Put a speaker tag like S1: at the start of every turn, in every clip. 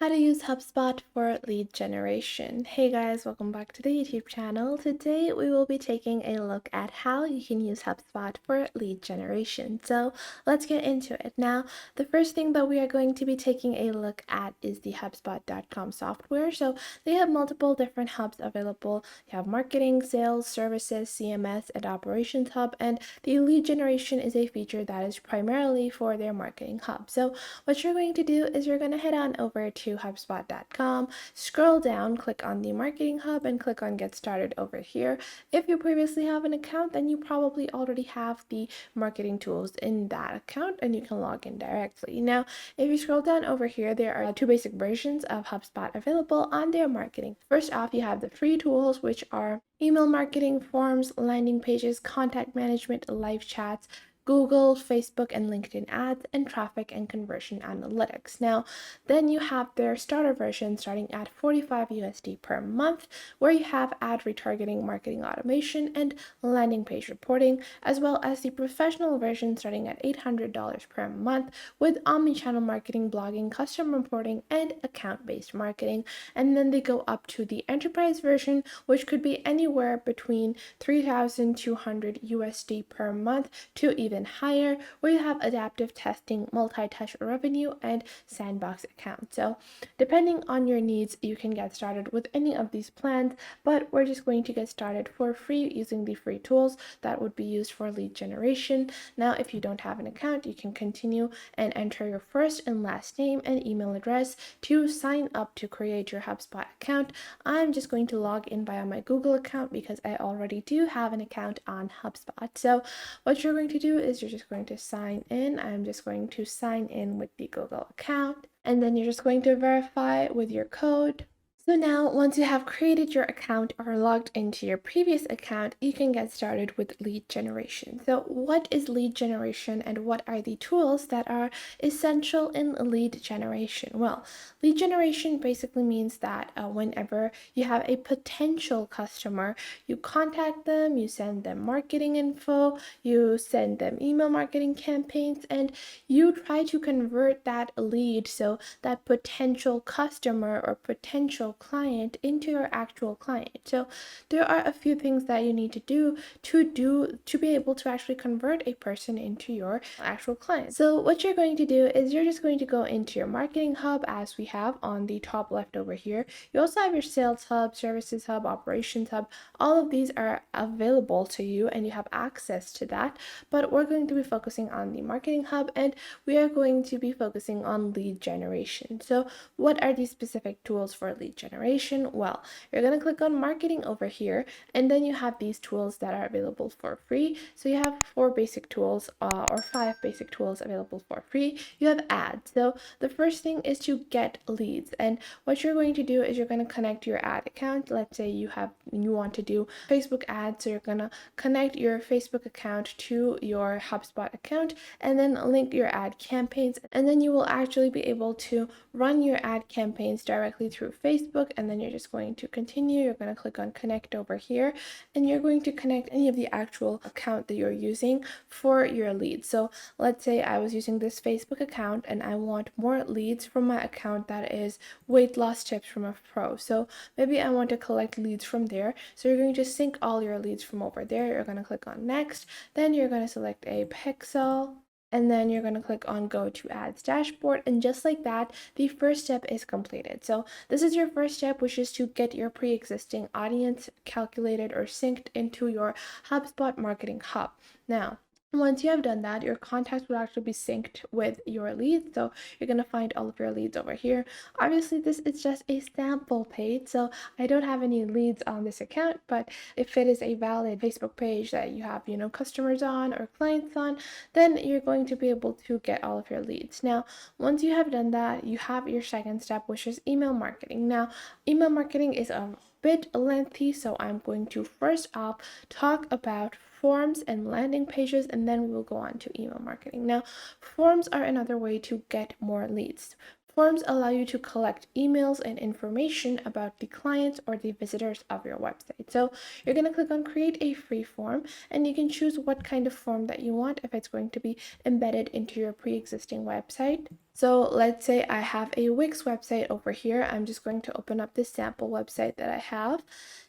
S1: How to use HubSpot for lead generation. Hey guys, welcome back to the YouTube channel. Today we will be taking a look at how you can use HubSpot for lead generation. So let's get into it. Now, the first thing that we are going to be taking a look at is the HubSpot.com software. So they have multiple different hubs available. You have marketing, sales, services, CMS, and operations hub, and the lead generation is a feature that is primarily for their marketing hub. So what you're going to do is you're going to head on over to HubSpot.com, scroll down, click on the Marketing Hub, and click on Get Started over here. If you previously have an account, then you probably already have the marketing tools in that account and you can log in directly. Now, if you scroll down over here, there are two basic versions of HubSpot available on their marketing. First off, you have the free tools, which are email marketing, forms, landing pages, contact management, live chats, Google, Facebook, and LinkedIn ads, and traffic and conversion analytics. Now, then you have their starter version starting at 45 USD per month, where you have ad retargeting, marketing automation, and landing page reporting, as well as the professional version starting at $800 per month with omnichannel marketing, blogging, custom reporting, and account-based marketing. And then they go up to the enterprise version, which could be anywhere between 3,200 USD per month to even higher, where you have adaptive testing, multi-touch revenue, and sandbox accounts. So depending on your needs, you can get started with any of these plans, but we're just going to get started for free using the free tools that would be used for lead generation. Now, if you don't have an account, you can continue and enter your first and last name and email address to sign up to create your HubSpot account. I'm just going to log in via my Google account because I already do have an account on HubSpot. So what you're going to do is you're just going to sign in. I'm just going to sign in with the Google account, and then you're just going to verify with your code. So now, once you have created your account or logged into your previous account, you can get started with lead generation. So what is lead generation and what are the tools that are essential in lead generation? Well, lead generation basically means that whenever you have a potential customer, you contact them, you send them marketing info, you send them email marketing campaigns, and you try to convert that lead, so that potential customer or potential client, into your actual client. So there are a few things that you need to do to be able to actually convert a person into your actual client. So what you're going to do is you're just going to go into your marketing hub, as we have on the top left over here. You also have your sales hub, services hub, operations hub. All of these are available to you and you have access to that, but we're going to be focusing on the marketing hub and we are going to be focusing on lead generation. So what are these specific tools for lead generation? Well, you're going to click on marketing over here, and then you have these tools that are available for free. So you have four basic tools or five basic tools available for free. You have ads. So the first thing is to get leads, and what you're going to do is you're going to connect your ad account. Let's say you want to do Facebook ads, so you're going to connect your Facebook account to your HubSpot account and then link your ad campaigns, and then you will actually be able to run your ad campaigns directly through Facebook. And then you're just going to continue. You're going to click on connect over here, and you're going to connect any of the actual account that you're using for your leads. So let's say I was using this Facebook account and I want more leads from my account that is weight loss tips from a pro. So maybe I want to collect leads from there. So you're going to sync all your leads from over there. You're going to click on next, then you're going to select a pixel, and then you're going to click on go to ads dashboard, and just like that, the first step is completed. So this is your first step, which is to get your pre-existing audience calculated or synced into your HubSpot marketing hub. Now, once you have done that, your contacts will actually be synced with your leads. So you're going to find all of your leads over here. Obviously, this is just a sample page, so I don't have any leads on this account, but if it is a valid Facebook page that you have, customers on or clients on, then you're going to be able to get all of your leads. Now, once you have done that, you have your second step, which is email marketing. Now, email marketing is a bit lengthy, so I'm going to first off talk about forms and landing pages, and then we will go on to email marketing. Now, forms are another way to get more leads. Forms allow you to collect emails and information about the clients or the visitors of your website. So you're going to click on create a free form, and you can choose what kind of form that you want, if it's going to be embedded into your pre-existing website, So let's say I have a Wix website over here. I'm just going to open up this sample website that I have.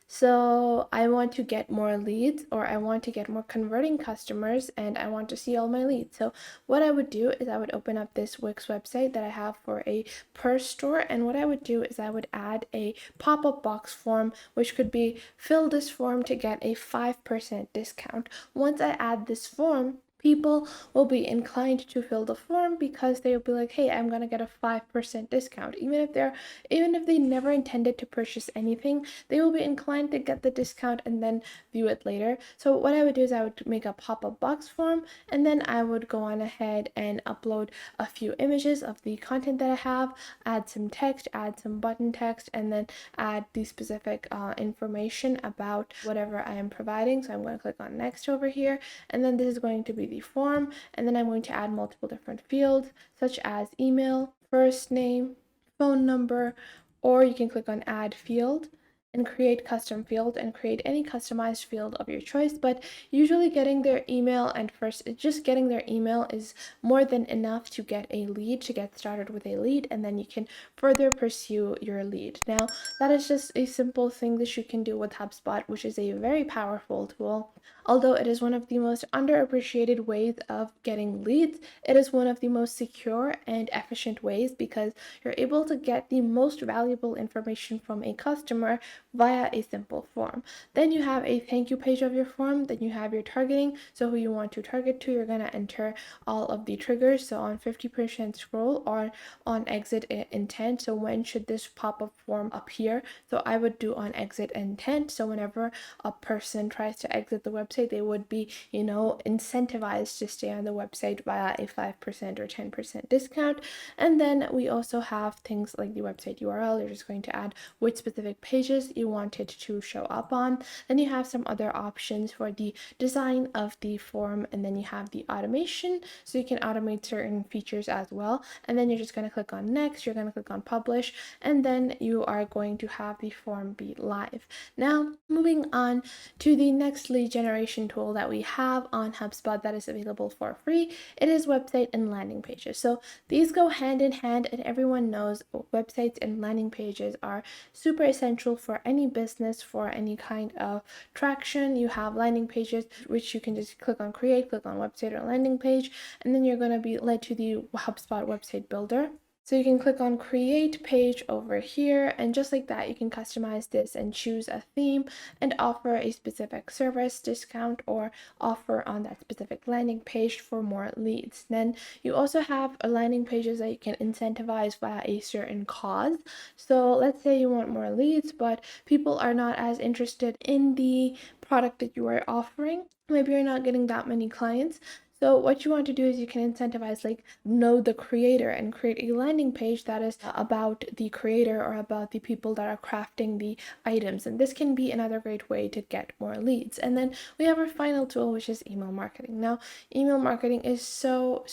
S1: So I want to get more leads, or I want to get more converting customers, and I want to see all my leads. So what I would do is I would open up this Wix website that I have for a purse store. And what I would do is I would add a pop-up box form, which could be fill this form to get a 5% discount. Once I add this form, people will be inclined to fill the form because they'll be like, hey, I'm gonna get a 5% discount. Even if they never intended to purchase anything, they will be inclined to get the discount and then view it later. So what I would do is I would make a pop-up box form, and then I would go on ahead and upload a few images of the content that I have, add some text, add some button text, and then add the specific information about whatever I am providing. So I'm going to click on next over here, and then this is going to be the form, and then I'm going to add multiple different fields such as email, first name, phone number, or you can click on add field and create custom field and create any customized field of your choice. But usually getting their email and just getting their email is more than enough to get a lead, to get started with a lead, and then you can further pursue your lead. Now, that is just a simple thing that you can do with HubSpot, which is a very powerful tool. Although it is one of the most underappreciated ways of getting leads, it is one of the most secure and efficient ways because you're able to get the most valuable information from a customer via a simple form. Then you have a thank you page of your form, then you have your targeting, so who you want to target to. You're going to enter all of the triggers, so on 50% scroll or on exit intent, so when should this pop-up form appear. So I would do on exit intent, so whenever a person tries to exit the website, they would be, incentivized to stay on the website via a 5% or 10% discount. And then we also have things like the website URL. You're just going to add which specific pages you want it to show up on. Then you have some other options for the design of the form, and then you have the automation, so you can automate certain features as well. And then you're just going to click on next, you're going to click on publish, and then you are going to have the form be live. Now, moving on to the next lead generation tool that we have on HubSpot that is available for free, it is website and landing pages. So these go hand in hand, and everyone knows websites and landing pages are super essential for any business, for any kind of traction. You have landing pages, which you can just click on create, click on website or landing page, and then you're going to be led to the HubSpot website builder. So you can click on create page over here, and just like that, you can customize this and choose a theme and offer a specific service discount or offer on that specific landing page for more leads. Then you also have landing pages that you can incentivize via a certain cause. So let's say you want more leads, but people are not as interested in the product that you are offering. Maybe you're not getting that many clients. So what you want to do is you can incentivize, like, know the creator and create a landing page that is about the creator or about the people that are crafting the items. And this can be another great way to get more leads. And then we have our final tool, which is email marketing. Now, email marketing is so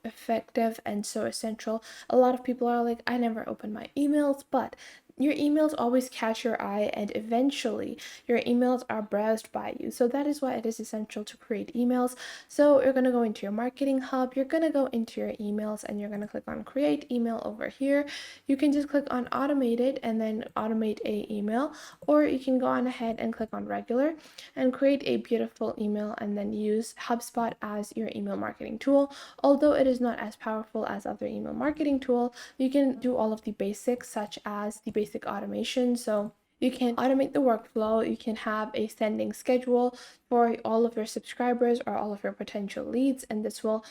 S1: effective and so essential. A lot of people are like, I never open my emails, but your emails always catch your eye, and eventually your emails are browsed by you. So that is why it is essential to create emails. So you're going to go into your marketing hub, you're going to go into your emails, and you're going to click on create email over here. You can just click on automated and then automate a email, or you can go on ahead and click on regular and create a beautiful email and then use HubSpot as your email marketing tool. Although it is not as powerful as other email marketing tool, you can do all of the basics, such as the basic automation. So you can automate the workflow, you can have a sending schedule for all of your subscribers or all of your potential leads, and this will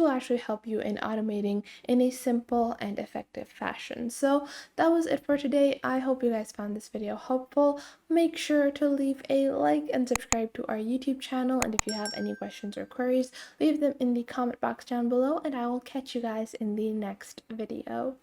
S1: actually help you in automating in a simple and effective fashion. So that was it for today. I hope you guys found this video helpful. Make sure to leave a like and subscribe to our YouTube channel, and if you have any questions or queries, leave them in the comment box down below, and I will catch you guys in the next video.